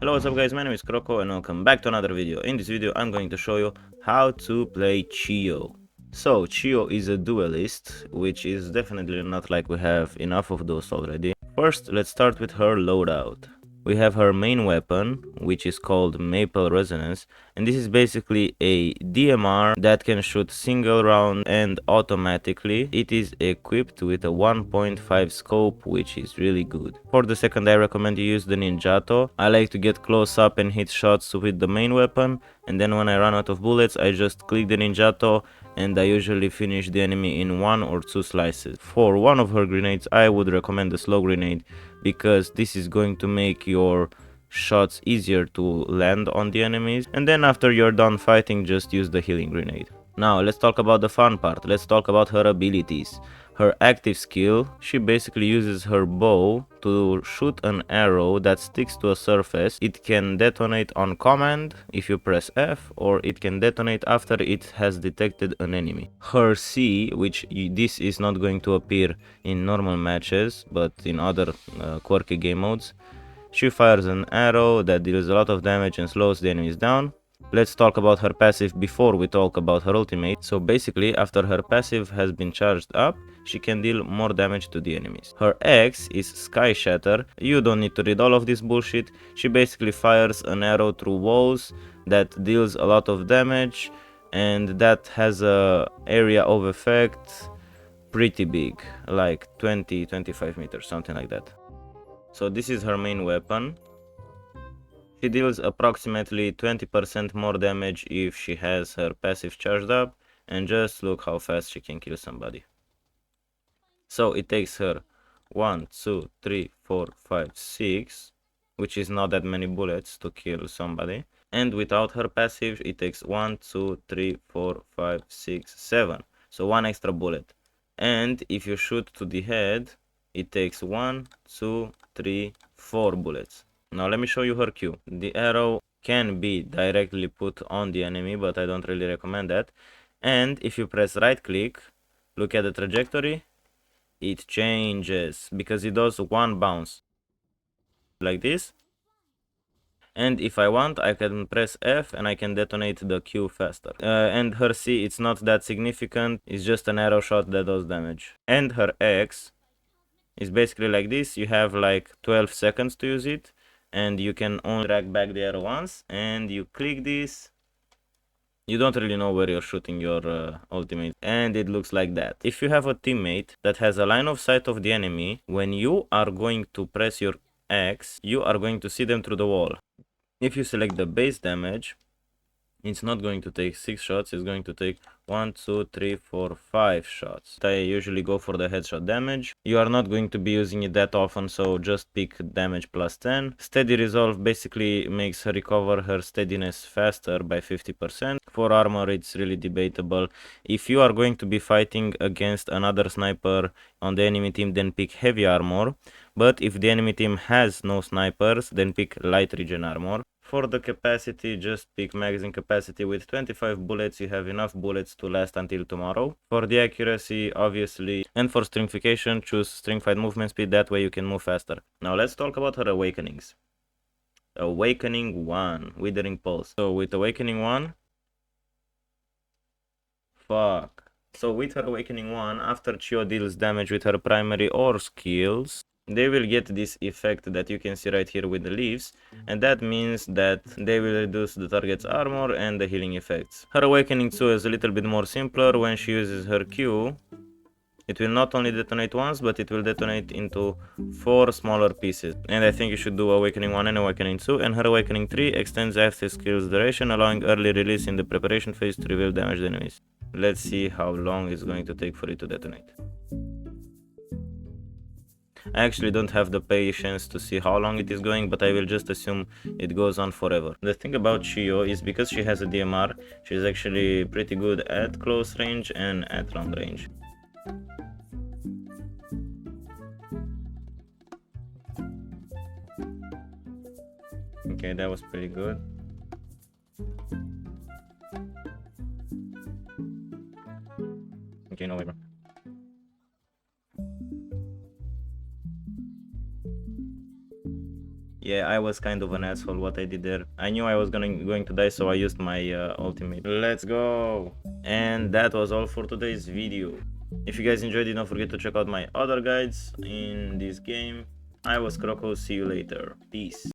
Hello, what's up guys, my name is Croko and welcome back to another video. In this video I'm going to show you how to play Chio. So Chio is a duelist, which is definitely not like we have enough of those already. First, let's start with her loadout. We have her main weapon, which is called Maple Resonance, and this is basically a DMR that can shoot single round and automatically. It is equipped with a 1.5 scope, which is really good. For the second, I recommend you use the Ninjato. I like to get close up and hit shots with the main weapon, and then when I run out of bullets, I just click the Ninjato and I usually finish the enemy in 1 or 2 slices. For one of her grenades, I would recommend the slow grenade, because this is going to make your shots easier to land on the enemies. And then after you're done fighting, just use the healing grenade. Now let's talk about the fun part. Let's talk about her abilities. Her active skill, she basically uses her bow to shoot an arrow that sticks to a surface. It can detonate on command if you press F, or it can detonate after it has detected an enemy. Her C, which this is not going to appear in normal matches but in other quirky game modes, she fires an arrow that deals a lot of damage and slows the enemies down. Let's talk about her passive before we talk about her ultimate. So basically, after her passive has been charged up, she can deal more damage to the enemies. Her X is Sky Shatter. You don't need to read all of this bullshit. She basically fires an arrow through walls that deals a lot of damage, and that has a area of effect pretty big, like 20-25 meters, something like that. So this is her main weapon. She deals approximately 20% more damage if she has her passive charged up, and just look how fast she can kill somebody. So it takes her 1, 2, 3, 4, 5, 6, which is not that many bullets to kill somebody. And without her passive, it takes 1, 2, 3, 4, 5, 6, 7. So 1 extra bullet. And if you shoot to the head, it takes 1, 2, 3, 4 bullets. Now let me show you her Q. The arrow can be directly put on the enemy, but I don't really recommend that. And if you press right click, look at the trajectory, it changes because it does one bounce like this. And if I want, I can press F and I can detonate the Q faster. And her C, it's not that significant, it's just an arrow shot that does damage. And her X is basically like this. You have like 12 seconds to use it, and you can only drag back the arrow once, and you click this. You don't really know where you're shooting your ultimate, and it looks like that. If you have a teammate that has a line of sight of the enemy, when you are going to press your X, you are going to see them through the wall. If you select the base damage, it's not going to take 6 shots, it's going to take 1, 2, 3, 4, 5 shots. I usually go for the headshot damage. You are not going to be using it that often, so just pick damage plus 10. Steady resolve basically makes her recover her steadiness faster by 50%. For armor, it's really debatable. If you are going to be fighting against another sniper on the enemy team, then pick heavy armor. But if the enemy team has no snipers, then pick light regen armor. For the capacity, just pick magazine capacity. With 25 bullets, you have enough bullets to last until tomorrow. For the accuracy, obviously, and for stringification, choose string fight movement speed, that way you can move faster. Now let's talk about her awakenings. Awakening 1, Withering Pulse. So with Awakening 1, So with her Awakening 1, after Chio deals damage with her primary or skills, they will get this effect that you can see right here with the leaves, and that means that they will reduce the target's armor and the healing effects. Her Awakening 2 is a little bit more simpler. When she uses her Q, it will not only detonate once, but it will detonate into 4 smaller pieces. And I think you should do Awakening 1 and Awakening 2, and her Awakening 3 extends active skills duration, allowing early release in the preparation phase to reveal damaged enemies. Let's see how long it's going to take for it to detonate. I actually don't have the patience to see how long it is going, but I will just assume it goes on forever. The thing about Chio is because she has a DMR, she's actually pretty good at close range and at long range. Okay, that was pretty good. Okay, no way, bro. Yeah, I was kind of an asshole what I did there. I knew I was going to die, so I used my ultimate. Let's go! And that was all for today's video. If you guys enjoyed it, don't forget to check out my other guides in this game. I was Croko, see you later. Peace.